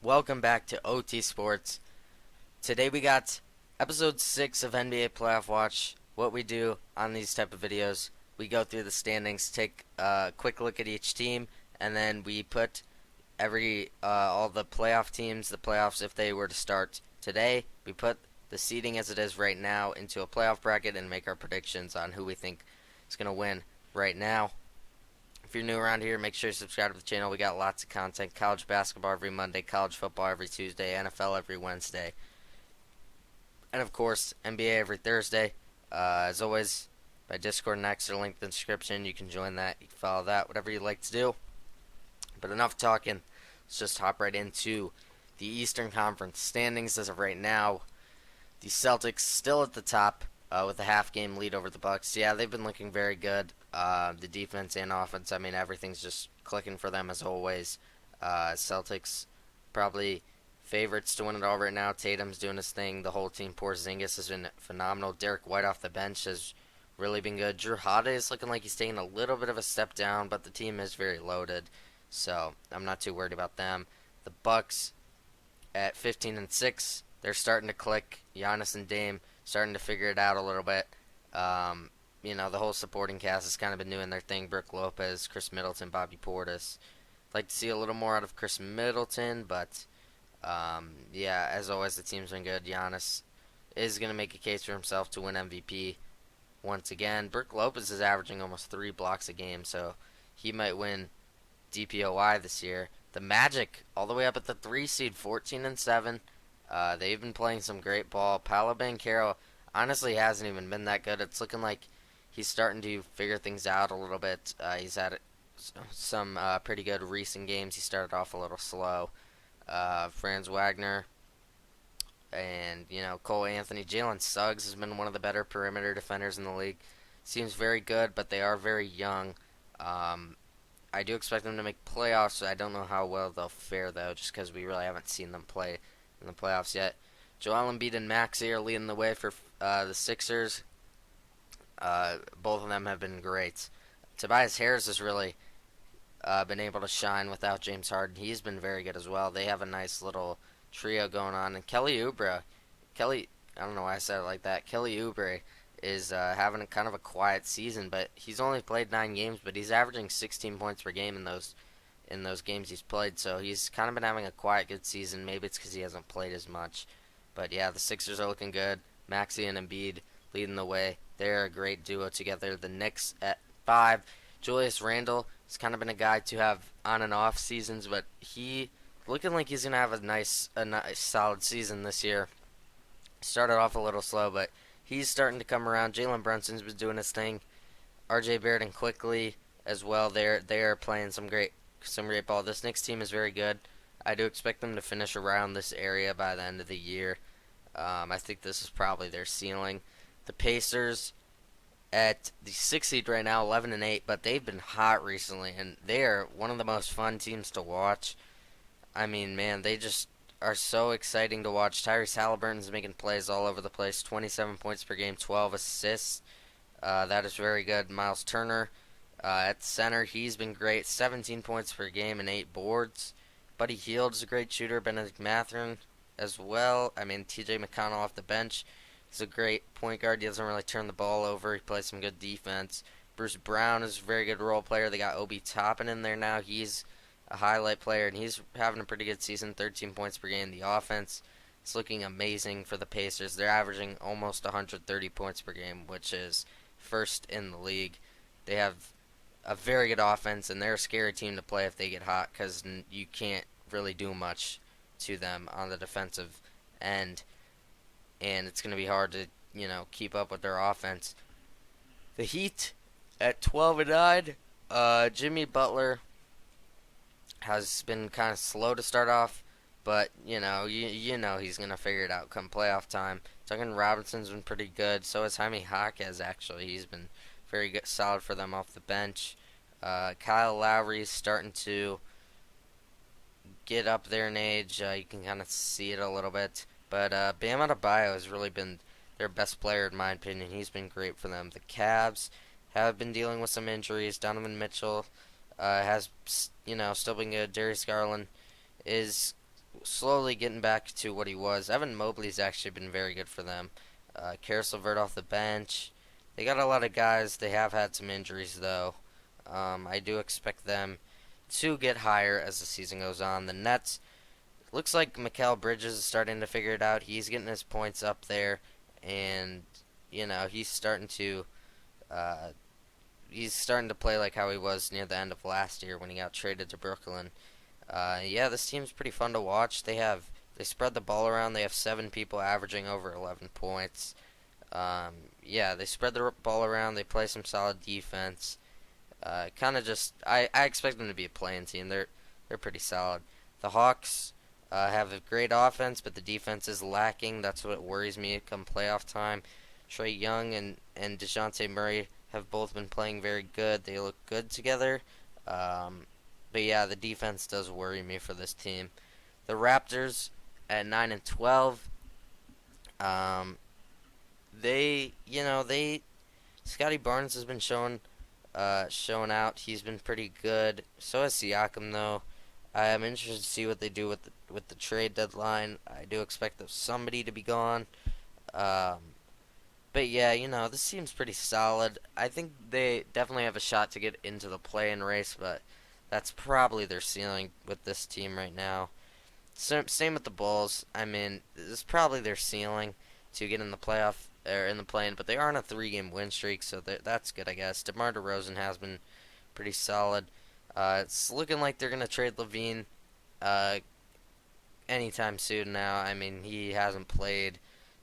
Welcome back to OT Sports. Today we got episode 6 of NBA Playoff Watch. What we do on these type of videos, we go through the standings, take a quick look at each team, and then we put all the playoff teams, the playoffs if they were to start today. We put the seeding as it is right now into a playoff bracket and make our predictions on who we think is going to win right now. If you're new around here, make sure you subscribe to the channel. We got lots of content. College basketball every Monday, college football every Tuesday, NFL every Wednesday, and of course, NBA every Thursday. As always, my Discord and X are linked in the description. You can join that. You can follow that, whatever you like to do. But enough talking. Let's just hop right into the Eastern Conference standings as of right now. The Celtics still at the top with a half-game lead over the Bucks. Yeah, they've been looking very good. The defense and offense, I mean, everything's just clicking for them as always. Celtics probably favorites to win it all right now. Tatum's doing his thing. The whole team, Porzingis, has been phenomenal. Derek White off the bench has really been good. Drew Holiday is looking like he's taking a little bit of a step down, but the team is very loaded, so I'm not too worried about them. The Bucks at 15-6, they're starting to click. Giannis and Dame starting to figure it out a little bit. The whole supporting cast has kind of been doing their thing. Brook Lopez, Chris Middleton, Bobby Portis. I'd like to see a little more out of Chris Middleton, but as always, the team's been good. Giannis is going to make a case for himself to win MVP once again. Brook Lopez is averaging almost 3 blocks a game, so he might win DPOY this year. The Magic, all the way up at the 3 seed, 14-7. They've been playing some great ball. Paolo Banchero honestly hasn't even been that good. It's looking like he's starting to figure things out a little bit. He's had some pretty good recent games. He started off a little slow. Franz Wagner and Cole Anthony. Jalen Suggs has been one of the better perimeter defenders in the league. Seems very good, but they are very young. I do expect them to make playoffs. So I don't know how well they'll fare though, just because we really haven't seen them play in the playoffs yet. Joel Embiid and Maxey are leading the way for the Sixers. Both of them have been great. Tobias Harris has really been able to shine without James Harden. He's been very good as well. They have a nice little trio going on. And Kelly Oubre, I don't know why I said it like that. Kelly Oubre is having a kind of a quiet season, but he's only played 9 games, but he's averaging 16 points per game in those games he's played. So he's kind of been having a quiet, good season. Maybe it's because he hasn't played as much. But yeah, the Sixers are looking good. Maxey and Embiid leading the way. They're a great duo together. The Knicks at 5. Julius Randle has kind of been a guy to have on and off seasons, but he looking like he's gonna have a nice solid season this year. Started off a little slow, but he's starting to come around. Jalen Brunson's been doing his thing. R.J. Barrett and Quickly as well. They're playing some great ball. This Knicks team is very good. I do expect them to finish around this area by the end of the year. I think this is probably their ceiling. The Pacers at the 6th seed right now, 11-8, but they've been hot recently, and they are one of the most fun teams to watch. I mean, man, they just are so exciting to watch. Tyrese Halliburton's making plays all over the place. 27 points per game, 12 assists. That is very good. Miles Turner at center, he's been great. 17 points per game and 8 boards. Buddy Hield is a great shooter. Benedict Mathurin as well. I mean, T.J. McConnell off the bench. He's a great point guard. He doesn't really turn the ball over. He plays some good defense. Bruce Brown is a very good role player. They got Obi Toppin in there now. He's a highlight player, and he's having a pretty good season. 13 points per game. The offense is looking amazing for the Pacers. They're averaging almost 130 points per game, which is first in the league. They have a very good offense, and they're a scary team to play if they get hot because you can't really do much to them on the defensive end, and it's going to be hard to keep up with their offense. The Heat at 12-9. Jimmy Butler has been kind of slow to start off, but he's going to figure it out come playoff time. Duncan Robinson's been pretty good. So has Jaime Jaquez, actually. He's been very good, solid for them off the bench. Kyle Lowry's starting to get up there in age. You can kind of see it a little bit. But Bam Adebayo has really been their best player, in my opinion. He's been great for them. The Cavs have been dealing with some injuries. Donovan Mitchell has, still been good. Darius Garland is slowly getting back to what he was. Evan Mobley's actually been very good for them. Karis LeVert off the bench. They got a lot of guys. They have had some injuries though. I do expect them to get higher as the season goes on. The Nets, looks like Mikal Bridges is starting to figure it out. He's getting his points up there, and he's starting to uh, play like how he was near the end of last year when he got traded to Brooklyn. Yeah, this team's pretty fun to watch. They spread the ball around. They have 7 people averaging over 11 points. Yeah, they spread the ball around. They play some solid defense. Kind of just I expect them to be a playing team. They're pretty solid. The Hawks have a great offense, but the defense is lacking. That's what worries me come playoff time. Trae Young and DeJounte Murray have both been playing very good. They look good together. But yeah, the defense does worry me for this team. The Raptors at 9-12. Um, they Scotty Barnes has been showing out. He's been pretty good. So has Siakam though. I am interested to see what they do with the trade deadline. I do expect somebody to be gone. Um, but yeah, this team's pretty solid. I think they definitely have a shot to get into the play-in race, but that's probably their ceiling with this team right now. Same with the Bulls. I mean, this is probably their ceiling to get in the playoff or in the play-in, but they are on a 3-game win streak, so that's good, I guess. DeMar DeRozan has been pretty solid. It's looking like they're gonna trade Levine uh, anytime soon now. I mean, he hasn't played.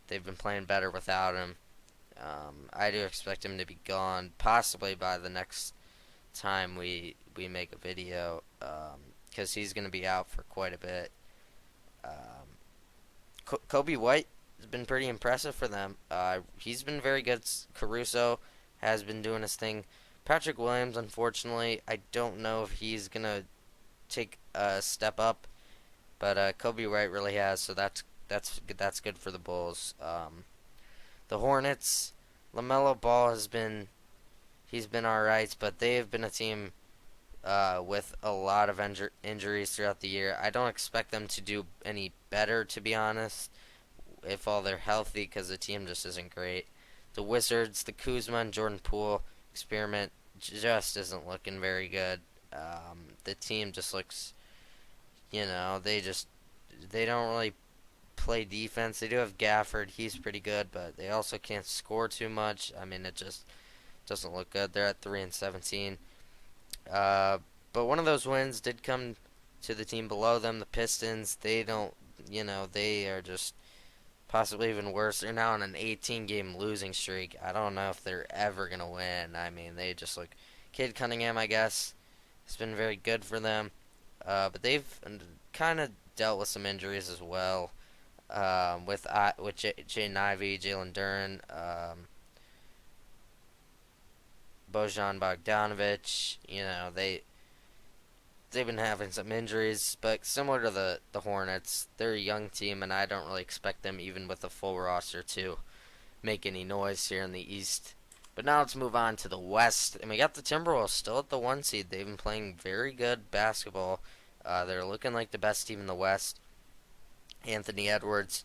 They've been playing better without him. I do expect him to be gone, possibly by the next time we make a video, because he's going to be out for quite a bit. Kobe White has been pretty impressive for them. He's been very good. Caruso has been doing his thing. Patrick Williams, unfortunately, I don't know if he's going to take a step up, but Kobe White really has, so that's good for the Bulls. The Hornets, LaMelo Ball he's been alright, but they have been a team with a lot of injuries throughout the year. I don't expect them to do any better, to be honest, if all they're healthy, because the team just isn't great. The Wizards, the Kuzma and Jordan Poole experiment just isn't looking very good. The team just looks, they don't really play defense. They do have Gafford, he's pretty good, but they also can't score too much. I mean, it just doesn't look good. They're at 3-17. But one of those wins did come to the team below them, the Pistons. They don't, they are just possibly even worse. They're now on an 18-game losing streak. I don't know if they're ever going to win. I mean, they just look. Cade Cunningham, I guess, has been very good for them. But they've kind of dealt with some injuries as well. With Jaden Ivey, Jalen Duren, Bojan Bogdanovic, they've been having some injuries, but similar to the Hornets, they're a young team, and I don't really expect them, even with a full roster, to make any noise here in the East. But now let's move on to the West, and we got the Timberwolves still at the 1 seed. They've been playing very good basketball. They're looking like the best team in the West. Anthony Edwards,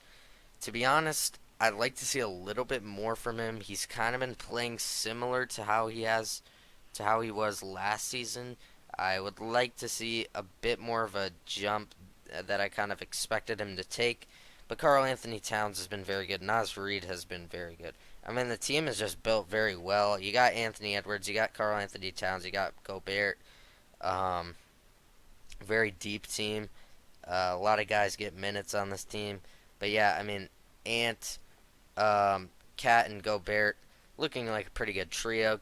to be honest, I'd like to see a little bit more from him. He's kind of been playing similar to how he was last season. I would like to see a bit more of a jump that I kind of expected him to take. But Karl Anthony Towns has been very good. Naz Reid has been very good. I mean, the team is just built very well. You got Anthony Edwards, you got Karl Anthony Towns, you got Gobert. Very deep team. A lot of guys get minutes on this team. But yeah, I mean, Cat and Gobert looking like a pretty good trio.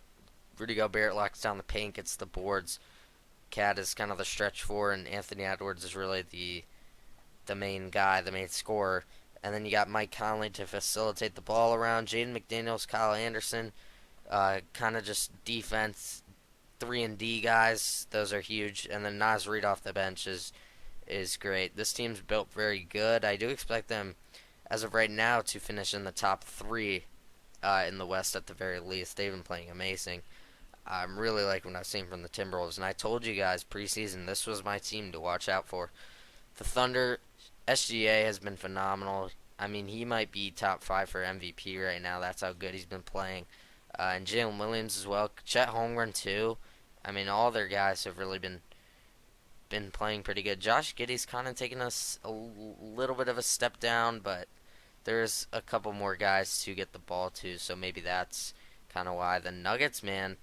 Rudy Gobert locks down the paint, gets the boards. Cat is kind of the stretch four, and Anthony Edwards is really the main guy, the main scorer. And then you got Mike Conley to facilitate the ball around. Jaden McDaniels, Kyle Anderson, kind of just defense, 3-and-D guys. Those are huge. And then Naz Reid off the bench is great. This team's built very good. I do expect them, as of right now, to finish in the top 3 in the West at the very least. They've been playing amazing. I'm really liking what I've seen from the Timberwolves, and I told you guys preseason this was my team to watch out for. The Thunder, SGA has been phenomenal. I mean, he might be top 5 for MVP right now. That's how good he's been playing. And Jalen Williams as well. Chet Holmgren too. I mean, all their guys have really been playing pretty good. Josh Giddey's kind of taken us a little bit of a step down, but there's a couple more guys to get the ball to, so maybe that's kind of why. The Nuggets, man,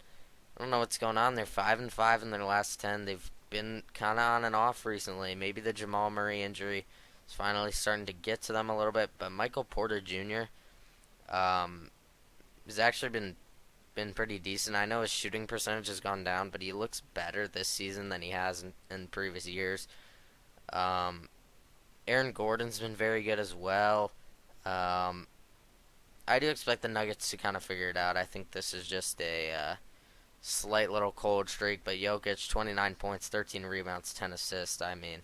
I don't know what's going on. They're 5-5 in their last 10. They've been kind of on and off recently. Maybe the Jamal Murray injury is finally starting to get to them a little bit, but Michael Porter Jr. Um, has actually been pretty decent. I know his shooting percentage has gone down, but he looks better this season than he has in previous years. Um, Aaron Gordon's been very good as well. Um, I do expect the Nuggets to kind of figure it out. I think this is just a slight little cold streak, but Jokic, 29 points, 13 rebounds, 10 assists. I mean,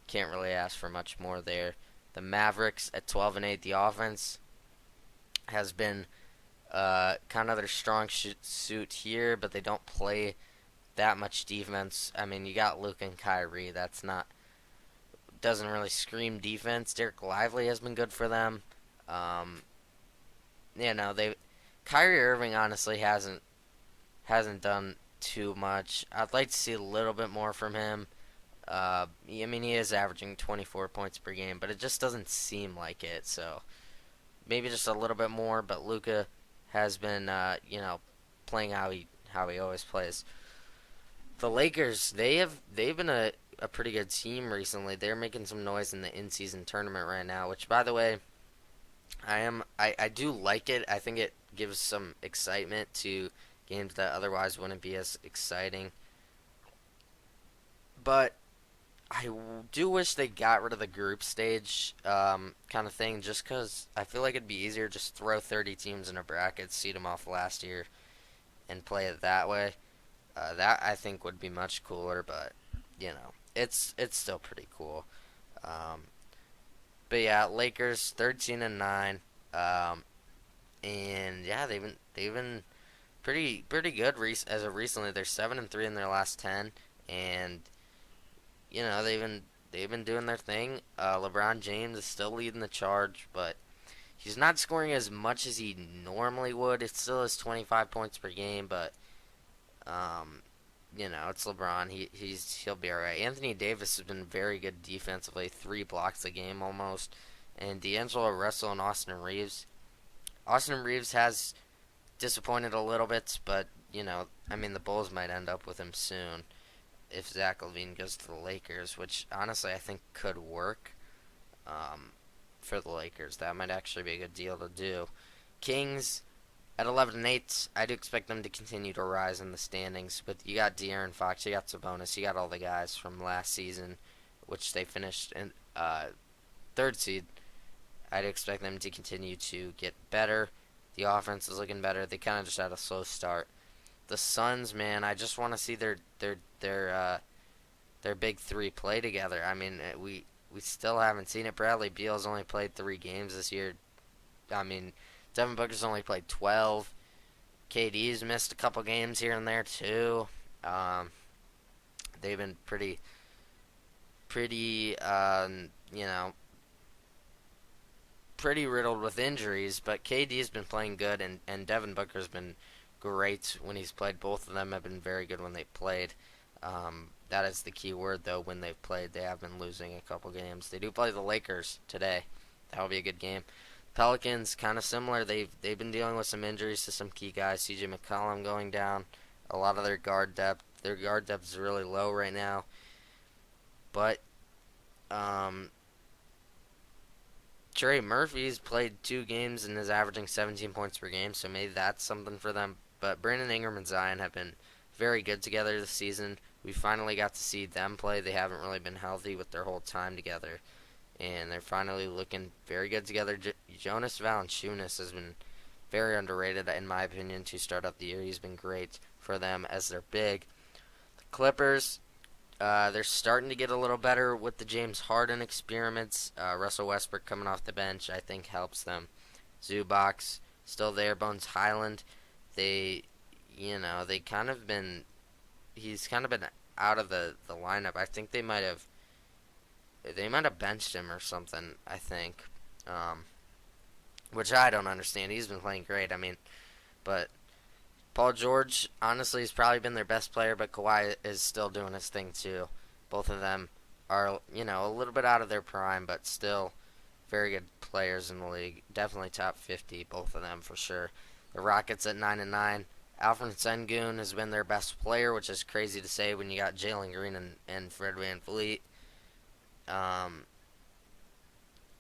can't really ask for much more there. The Mavericks at 12-8, the offense has been kind of their strong suit here, but they don't play that much defense. I mean, you got Luke and Kyrie. That's not doesn't really scream defense. Derek Lively has been good for them. Um, they Kyrie Irving honestly hasn't done too much. I'd like to see a little bit more from him. I mean, he is averaging 24 points per game, but it just doesn't seem like it. So maybe just a little bit more. But Luka has been, playing how he always plays. The Lakers, they've been a pretty good team recently. They're making some noise in the in-season tournament right now. Which, by the way, I do like it. I think it gives some excitement to games that otherwise wouldn't be as exciting. But I do wish they got rid of the group stage kind of thing, just because I feel like it'd be easier just throw 30 teams in a bracket, seed them off last year, and play it that way. That I think would be much cooler, but it's still pretty cool. Um, but yeah, Lakers 13-9, and yeah, they've been pretty good as of recently. They're 7-3 in their last 10, and they've been doing their thing. LeBron James is still leading the charge, but he's not scoring as much as he normally would. It still is 25 points per game, but um, it's LeBron. He'll be all right. Anthony Davis has been very good defensively, 3 blocks a game almost, and D'Angelo Russell and Austin Reeves. Austin Reeves has disappointed a little bit, but I mean, the Bulls might end up with him soon if Zach LaVine goes to the Lakers, which honestly I think could work um, for the Lakers. That might actually be a good deal to do. Kings at 11-8, I do expect them to continue to rise in the standings. But you got De'Aaron Fox, you got Sabonis, you got all the guys from last season, which they finished in third seed. I'd expect them to continue to get better. The offense is looking better. They kind of just had a slow start. The Suns, man, I just want to see their big three play together. I mean, we still haven't seen it. Bradley Beal's only played 3 games this year. I mean, Devin Booker's only played 12. KD's missed a couple games here and there too. Um, they've been pretty, pretty riddled with injuries. But KD's been playing good, and Devin Booker's been great when he's played. Both of them have been very good when they played. That is the key word, though. When they've played, they have been losing a couple games. They do play the Lakers today. That will be a good game. Pelicans, kind of similar. They've been dealing with some injuries to some key guys. CJ McCollum going down. A lot of their guard depth. Their guard depth is really low right now. But Trey Murphy's played 2 games and is averaging 17 points per game, so maybe that's something for them. But Brandon Ingram and Zion have been very good together this season. We finally got to see them play. They haven't really been healthy with their whole time together, and they're finally looking very good together. Jonas Valanciunas has been very underrated, in my opinion, to start out the year. He's been great for them as they're big. The Clippers, they're starting to get a little better with the James Harden experiments. Russell Westbrook coming off the bench, I think, helps them. Zubac still there. Bones Highland, they kind of been. He's kind of been out of the lineup. I think they might have they might have benched him or something, I think. Um, which I don't understand. He's been playing great. I mean, but Paul George, honestly, has probably been their best player, but Kawhi is still doing his thing too. Both of them are, a little bit out of their prime, but still very good players in the league. Definitely top 50, both of them for sure. The Rockets at 9-9. Alfred Sengun has been their best player, which is crazy to say when you got Jalen Green and Fred VanVleet. Um,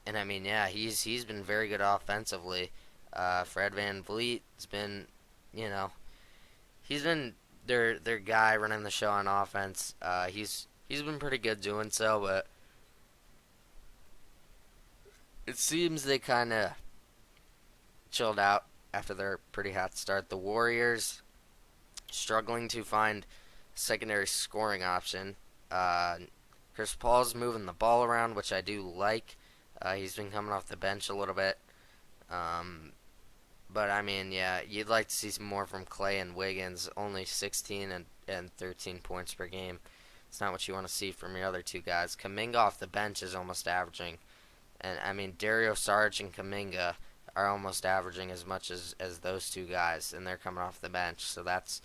and I mean, yeah, he's been very good offensively. Fred VanVleet has been, you know, he's been their guy running the show on offense. He's been pretty good doing so, but it seems they kind of chilled out after their pretty hot start. The Warriors struggling to find secondary scoring option. Chris Paul's moving the ball around, which I do like. He's been coming off the bench a little bit. Um, but I mean, yeah, you'd like to see some more from Clay and Wiggins. Only 16 and 13 points per game. It's not what you want to see from your other two guys. Kuminga off the bench is almost averaging, and I mean Dario Saric and Kuminga are almost averaging as much as those two guys, and they're coming off the bench. So that's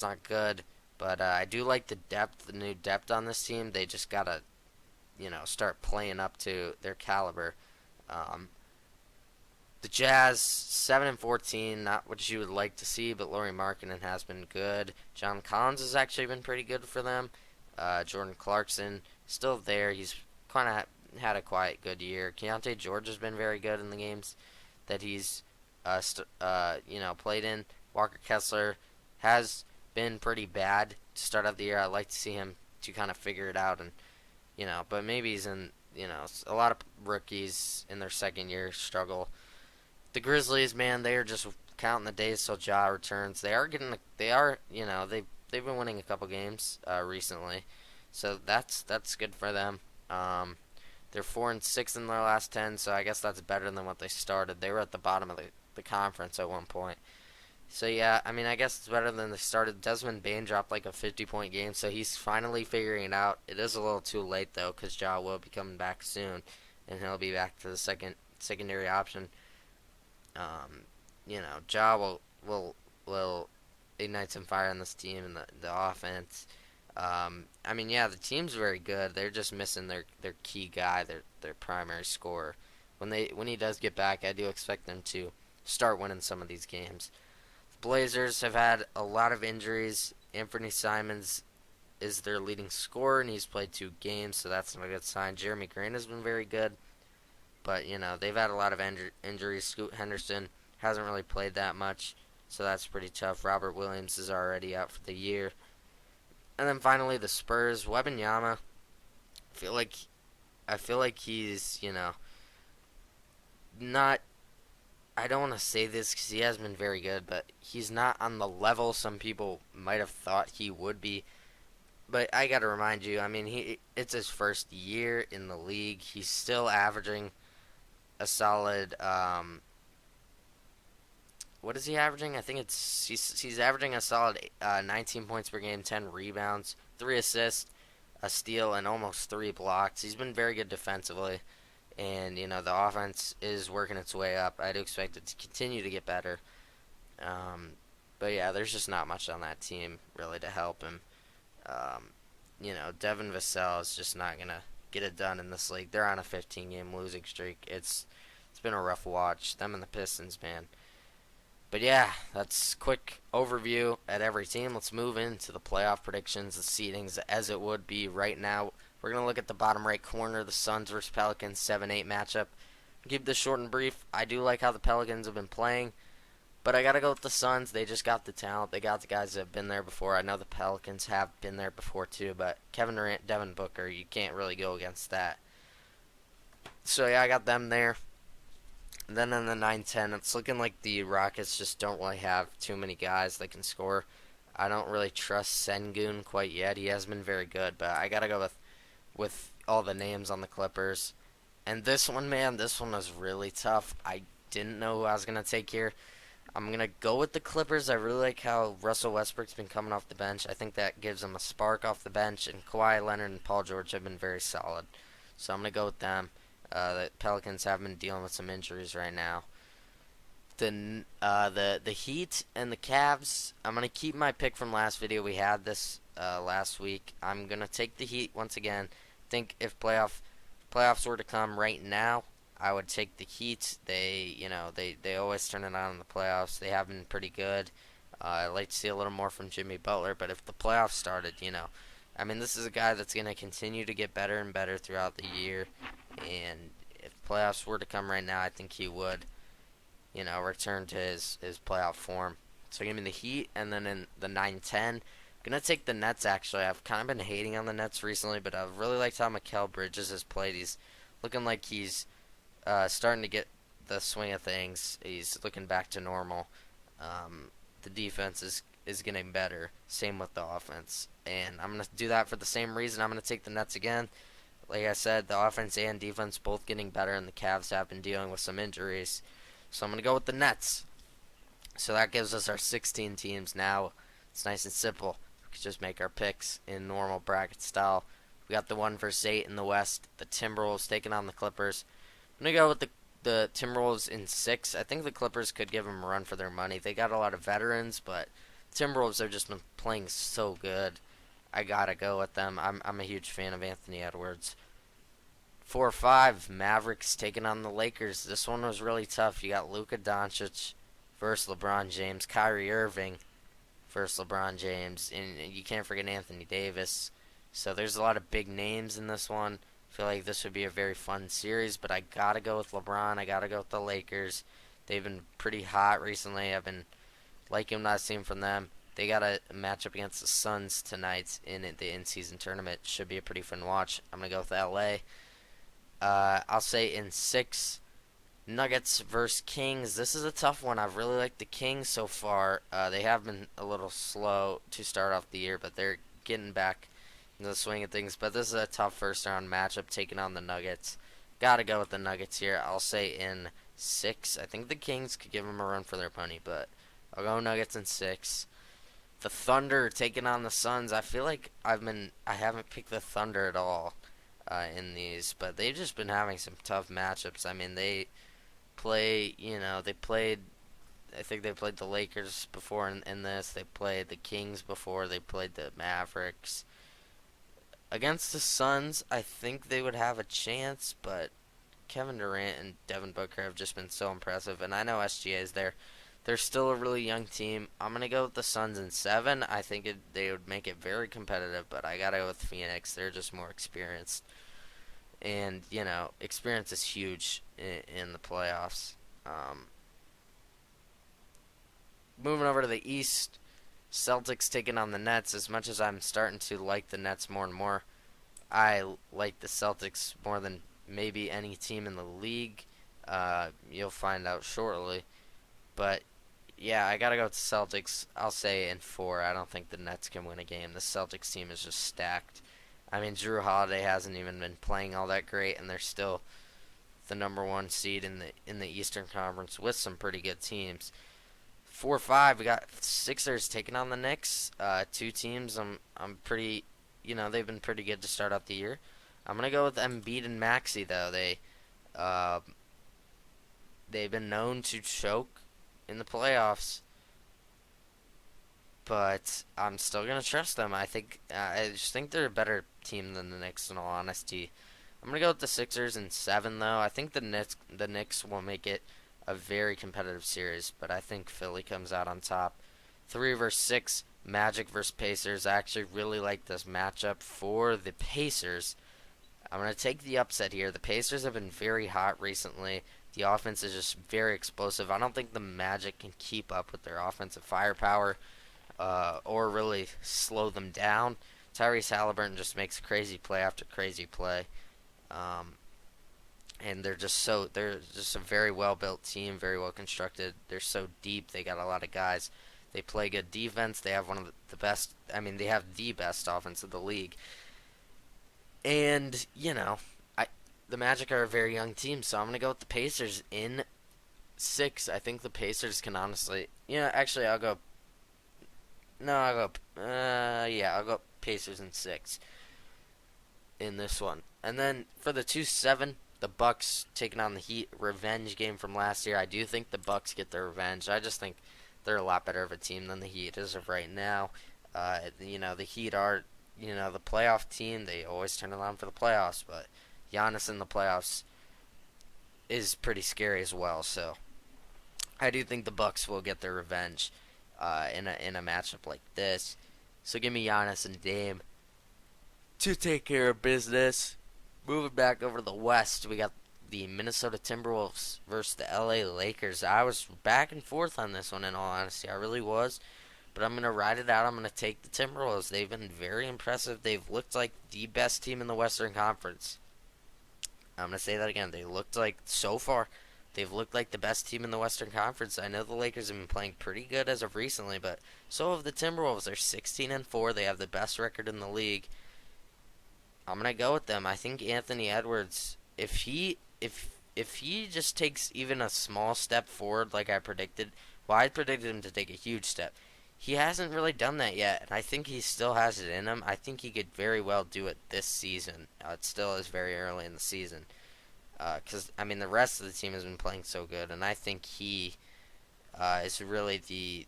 not good. But I do like the depth, the new depth on this team. They just gotta start playing up to their caliber. Um, the Jazz 7-14, not what you would like to see, but Lauri Markkanen has been good. John Collins has actually been pretty good for them. Jordan Clarkson still there. He's kind of had a quiet good year. Keontae George has been very good in the games that he's played in. Walker Kessler has been pretty bad to start out the year. I'd like to see him to kind of figure it out, and but maybe he's in. A lot of rookies in their second year struggle. The Grizzlies, man, they are just counting the days till Ja returns. They've been winning a couple games recently, so that's good for them. They're 4-6 in their last 10, so I guess that's better than what they started. They were at the bottom of the conference at one point. So yeah, I mean, I guess it's better than they started. Desmond Bain dropped like a 50-point game, so he's finally figuring it out. It is a little too late though, because Ja will be coming back soon, and he'll be back to the secondary option. Ja will ignite some fire on this team and the offense. I mean, yeah, the team's very good. They're just missing their key guy, their primary scorer. When he does get back, I do expect them to start winning some of these games. The Blazers have had a lot of injuries. Anthony Simons is their leading scorer, and he's played 2 games, so that's not a good sign. Jeremy Grant has been very good, but they've had a lot of injuries. Scoot Henderson hasn't really played that much, so that's pretty tough. Robert Williams is already out for the year. And then finally the Spurs, Wembanyama. I feel like he's, not. I don't want to say this because he has been very good, but he's not on the level some people might have thought he would be. But I got to remind you, I mean, it's his first year in the league. He's still averaging a solid. What is he averaging? I think he's averaging a solid 19 points per game, 10 rebounds, 3 assists, a steal, and almost 3 blocks. He's been very good defensively, and the offense is working its way up. I do expect it to continue to get better. But yeah, there's just not much on that team really to help him. Devin Vassell is just not gonna get it done in this league. They're on a 15-game losing streak. It's been a rough watch. Them and the Pistons, man. But yeah, that's quick overview at every team. Let's move into the playoff predictions, the seedings as it would be right now. We're going to look at the bottom right corner, the Suns versus Pelicans 7-8 matchup. Keep this short and brief. I do like how the Pelicans have been playing, but I got to go with the Suns. They just got the talent. They got the guys that have been there before. I know the Pelicans have been there before too, but Kevin Durant, Devin Booker, you can't really go against that. So yeah, I got them there. Then in the 9-10, it's looking like the Rockets just don't really have too many guys that can score. I don't really trust Sengun quite yet. He has been very good, but I gotta go with all the names on the Clippers. And this one, man, this one was really tough. I didn't know who I was gonna take here. I'm gonna go with the Clippers. I really like how Russell Westbrook's been coming off the bench. I think that gives him a spark off the bench, and Kawhi Leonard and Paul George have been very solid. so I'm gonna go with them. The Pelicans have been dealing with some injuries right now. The Heat and the Cavs. I'm gonna keep my pick from last video. We had this last week. I'm gonna take the Heat once again. Think if playoffs were to come right now, I would take the Heat. They always turn it on in the playoffs. They have been pretty good. I'd like to see a little more from Jimmy Butler, but if the playoffs started, I mean, this is a guy that's going to continue to get better and better throughout the year, and if playoffs were to come right now, I think he would, return to his playoff form. So give me the Heat, and then in the 9-10, I'm going to take the Nets, actually. I've kind of been hating on the Nets recently, but I've really liked how Mikal Bridges has played. He's looking like he's starting to get the swing of things. He's looking back to normal. The defense is getting better. Same with the offense. And I'm going to do that for the same reason. I'm going to take the Nets again. Like I said, the offense and defense both getting better, and the Cavs have been dealing with some injuries. So I'm going to go with the Nets. So that gives us our 16 teams now. It's nice and simple. We can just make our picks in normal bracket style. We got the 1 versus 8 in the West. The Timberwolves taking on the Clippers. I'm going to go with the Timberwolves in 6. I think the Clippers could give them a run for their money. They got a lot of veterans, but Timberwolves have just been playing so good. I gotta go with them. I'm a huge fan of Anthony Edwards. 4-5, Mavericks taking on the Lakers. This one was really tough. You got Luka Doncic versus LeBron James, Kyrie Irving versus LeBron James, and you can't forget Anthony Davis. So there's a lot of big names in this one. I feel like this would be a very fun series, but I gotta go with LeBron. I gotta go with the Lakers. They've been pretty hot recently. I've been liking what I've seen from them. They got a matchup against the Suns tonight in the in-season tournament. Should be a pretty fun watch. I'm gonna go with LA. I'll say in 6, Nuggets versus Kings. This is a tough one. I've really liked the Kings so far. They have been a little slow to start off the year, but they're getting back into the swing of things. But this is a tough first round matchup taking on the Nuggets. Gotta go with the Nuggets here. I'll say in 6. I think the Kings could give them a run for their money, but I'll go Nuggets in 6. The Thunder taking on the Suns. I feel like I haven't picked the Thunder at all in these, but they've just been having some tough matchups. I mean, they play, they played. I think they played the Lakers before in this. They played the Kings before. They played the Mavericks. Against the Suns, I think they would have a chance, but Kevin Durant and Devin Booker have just been so impressive, and I know SGA is there. They're still a really young team. I'm going to go with the Suns in 7. I think they would make it very competitive, but I got to go with Phoenix. They're just more experienced. And, experience is huge in the playoffs. Moving over to the East, Celtics taking on the Nets. As much as I'm starting to like the Nets more and more, I like the Celtics more than maybe any team in the league. You'll find out shortly. But yeah, I gotta go with the Celtics. I'll say in 4. I don't think the Nets can win a game. The Celtics team is just stacked. I mean, Drew Holiday hasn't even been playing all that great, and they're still the number 1 seed in the Eastern Conference with some pretty good teams. 4-5, we got Sixers taking on the Knicks. 2 teams I'm pretty, they've been pretty good to start out the year. I'm gonna go with Embiid and Maxey though. They've been known to choke in the playoffs, but I'm still gonna trust them. I just think they're a better team than the Knicks, in all honesty. I'm gonna go with the Sixers in 7 though. I think the Knicks will make it a very competitive series, but I think Philly comes out on top. 3 versus 6, Magic versus Pacers. I actually really like this matchup for the Pacers. I'm gonna take the upset here. The Pacers have been very hot recently. The offense is just very explosive. I don't think the Magic can keep up with their offensive firepower or really slow them down. Tyrese Halliburton just makes crazy play after crazy play. And they're just a very well-built team, very well-constructed. They're so deep. They got a lot of guys. They play good defense. They have one of the best. I mean, they have the best offense of the league. And, the Magic are a very young team, so I'm going to go with the Pacers in 6. I think the Pacers can honestly... actually, I'll go... No, I'll go... I'll go Pacers in 6 in this one. And then for the 2-7, the Bucks taking on the Heat, revenge game from last year. I do think the Bucks get their revenge. I just think they're a lot better of a team than the Heat as of right now. The Heat are, the playoff team. They always turn it on for the playoffs, but Giannis in the playoffs is pretty scary as well. So I do think the Bucks will get their revenge in a matchup like this. So give me Giannis and Dame to take care of business. Moving back over to the West, we got the Minnesota Timberwolves versus the LA Lakers. I was back and forth on this one, in all honesty. I really was. But I'm going to ride it out. I'm going to take the Timberwolves. They've been very impressive. They've looked like the best team in the Western Conference. I'm going to say that again. They looked like, so far, they've looked like the best team in the Western Conference. I know the Lakers have been playing pretty good as of recently, but so have the Timberwolves. They're 16-4. They have the best record in the league. I'm gonna go with them. I think Anthony Edwards, if he just takes even a small step forward, like I predicted, well, I predicted him to take a huge step. He hasn't really done that yet, and I think he still has it in him. I think he could very well do it this season. It still is very early in the season, because the rest of the team has been playing so good, and I think he is really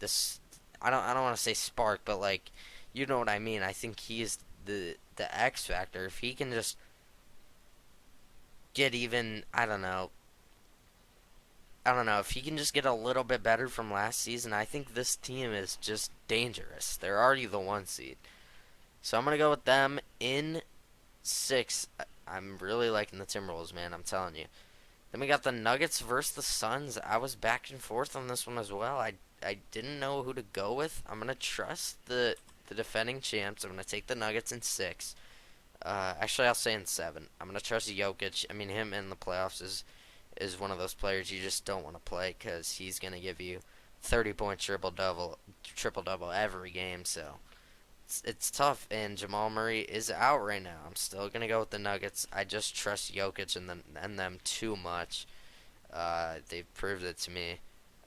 this. I don't want to say spark, but like, you know what I mean. I think he is the X factor. If he can just get even, I don't know, if he can just get a little bit better from last season, I think this team is just dangerous. They're already the 1 seed. So I'm going to go with them in 6. I'm really liking the Timberwolves, man, I'm telling you. Then we got the Nuggets versus the Suns. I was back and forth on this one as well. I didn't know who to go with. I'm going to trust the defending champs. I'm going to take the Nuggets in 6. Actually, I'll say in 7. I'm going to trust Jokic. Him in the playoffs is one of those players you just don't want to play, because he's going to give you 30-point triple-double every game. So it's tough, and Jamal Murray is out right now. I'm still going to go with the Nuggets. I just trust Jokic and them too much. They've proved it to me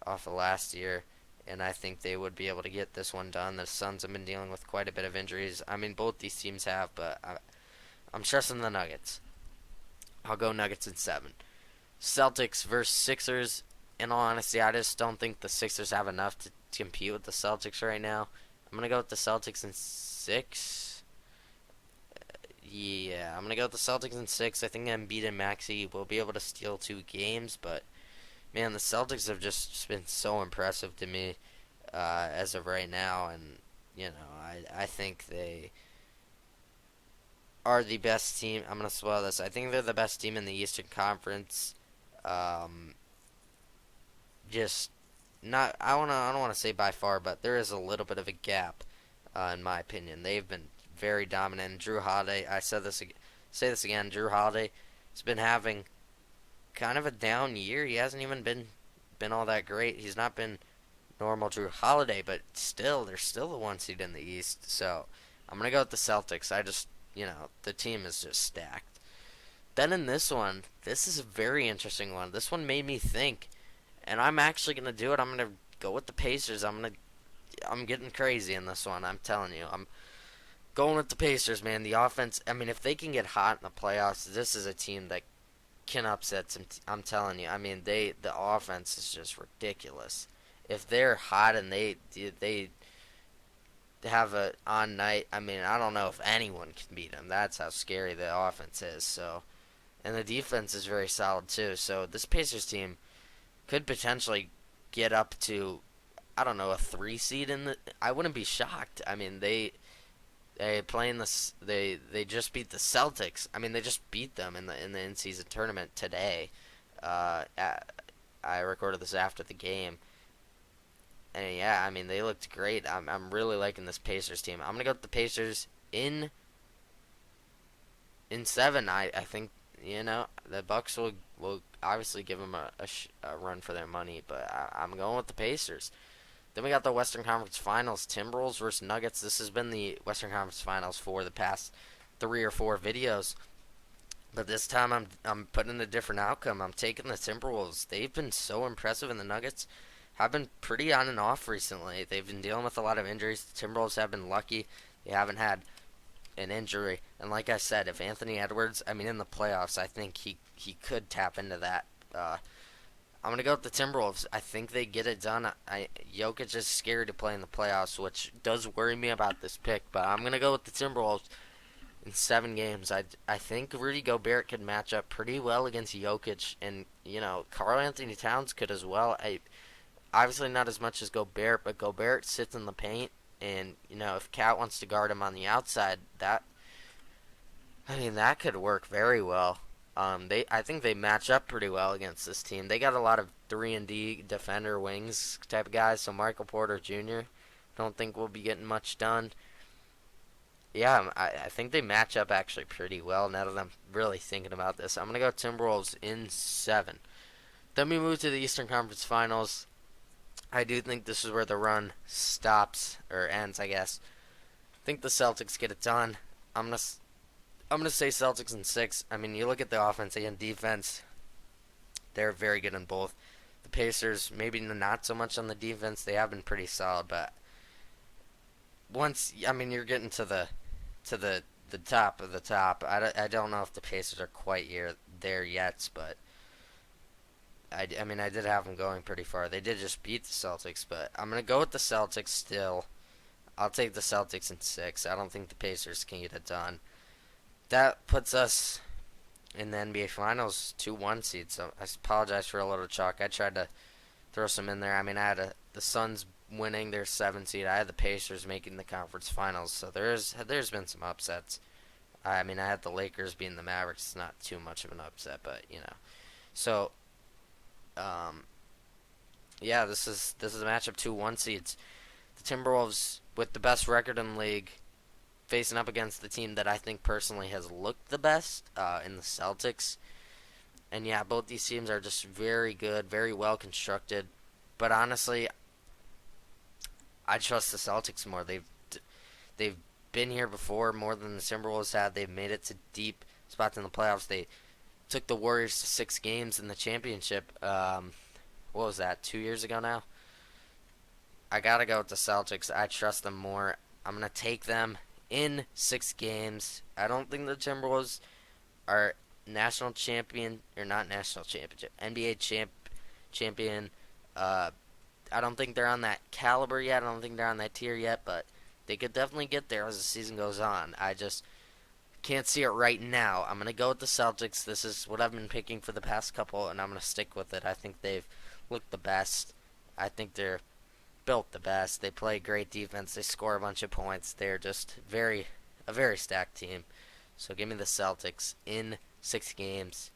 off of last year, and I think they would be able to get this one done. The Suns have been dealing with quite a bit of injuries. Both these teams have, but I'm trusting the Nuggets. I'll go Nuggets in 7. Celtics versus Sixers. In all honesty, I just don't think the Sixers have enough to compete with the Celtics right now. I'm going to go with the Celtics in 6. Yeah, I'm going to go with the Celtics in 6. I think Embiid and Maxey will be able to steal 2 games, but man, the Celtics have just been so impressive to me as of right now, and I think they are the best team. I'm gonna spoil this. I think they're the best team in the Eastern Conference. Just not. I don't want to say by far, but there is a little bit of a gap, in my opinion. They've been very dominant. And Drew Holiday. I say this again. Drew Holiday has been having kind of a down year. He hasn't even been all that great. He's not been normal Drew Holiday, but still, they're still the 1 seed in the East. So I'm gonna go with the Celtics. I just, the team is just stacked. Then in this one, this is a very interesting one. This one made me think, and I'm actually gonna do it. I'm gonna go with the Pacers. I'm getting crazy in this one. I'm telling you, I'm going with the Pacers, man. The offense. If they can get hot in the playoffs, this is a team that can upset some. I'm telling you. The offense is just ridiculous. If they're hot and they have a on night, I don't know if anyone can beat them. That's how scary the offense is. So, and the defense is very solid too. So this Pacers team could potentially get up to, I don't know, a 3 seed in the. I wouldn't be shocked. They playing this. They just beat the Celtics. They just beat them in the in-season tournament today. I recorded this after the game. And yeah, they looked great. I'm really liking this Pacers team. I'm gonna go with the Pacers in 7. I think the Bucks will obviously give them a run for their money, but I'm going with the Pacers. Then we got the Western Conference Finals, Timberwolves versus Nuggets. This has been the Western Conference Finals for the past 3 or 4 videos, but this time I'm putting a different outcome. I'm taking the Timberwolves. They've been so impressive, and the Nuggets have been pretty on and off recently. They've been dealing with a lot of injuries. The Timberwolves have been lucky. They haven't had an injury. And like I said, if Anthony Edwards, I mean, in the playoffs, I think he could tap into that. I'm gonna go with the Timberwolves. I think they get it done. Jokic is scared to play in the playoffs, which does worry me about this pick. But I'm gonna go with the Timberwolves in 7 games. I think Rudy Gobert could match up pretty well against Jokic, and Karl Anthony Towns could as well. Obviously not as much as Gobert, but Gobert sits in the paint, and if Cat wants to guard him on the outside, that could work very well. I think they match up pretty well against this team. They got a lot of 3-and-D defender wings type of guys, so Michael Porter Jr. don't think we'll be getting much done. Yeah, I think they match up actually pretty well now that I'm really thinking about this. I'm going to go Timberwolves in 7. Then we move to the Eastern Conference Finals. I do think this is where the run stops, or ends, I guess. I think the Celtics get it done. I'm gonna say Celtics in 6. I mean, you look at the offense and defense; they're very good in both. The Pacers, maybe not so much on the defense. They have been pretty solid, but you're getting to the top of the top. I don't know if the Pacers are quite there yet, but I did have them going pretty far. They did just beat the Celtics, but I'm gonna go with the Celtics still. I'll take the Celtics in 6. I don't think the Pacers can get it done. That puts us in the NBA Finals 2-1 seed. So I apologize for a little chalk. I tried to throw some in there. I mean, I had the Suns winning their 7 seed. I had the Pacers making the conference finals. So there's been some upsets. I mean, I had the Lakers beating the Mavericks. It's not too much of an upset, but So, yeah, this is a matchup 2-1 seeds. The Timberwolves with the best record in the league, facing up against the team that I think personally has looked the best in the Celtics. And yeah, both these teams are just very good, very well constructed. But honestly, I trust the Celtics more. They've been here before more than the Timberwolves had. They've made it to deep spots in the playoffs. They took the Warriors to 6 games in the championship. What was that, 2 years ago now? I gotta go with the Celtics. I trust them more. I'm gonna take them in 6 games. I don't think the Timberwolves are national champion, or not national championship, NBA champion. I don't think they're on that caliber yet. I don't think they're on that tier yet, but they could definitely get there as the season goes on. I just can't see it right now. I'm going to go with the Celtics. This is what I've been picking for the past couple, and I'm going to stick with it. I think they've looked the best. I think they're built the best. They play great defense. They score a bunch of points. They're just a very stacked team. So give me the Celtics in 6 games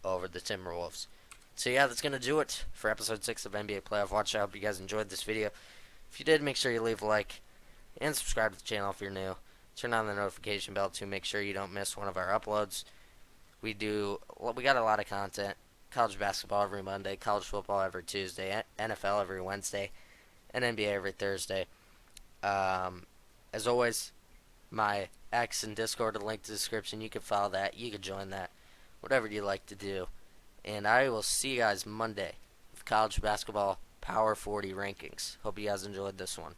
over the Timberwolves. So yeah, that's going to do it for episode 6 of NBA Playoff Watch. I hope you guys enjoyed this video. If you did, make sure you leave a like and subscribe to the channel if you're new. Turn on the notification bell to make sure you don't miss one of our uploads. We got a lot of content. College basketball every Monday, college football every Tuesday, NFL every Wednesday, and NBA every Thursday. As always, my X and Discord are linked in the description. You can follow that. You can join that. Whatever you like to do. And I will see you guys Monday with college basketball Power 40 rankings. Hope you guys enjoyed this one.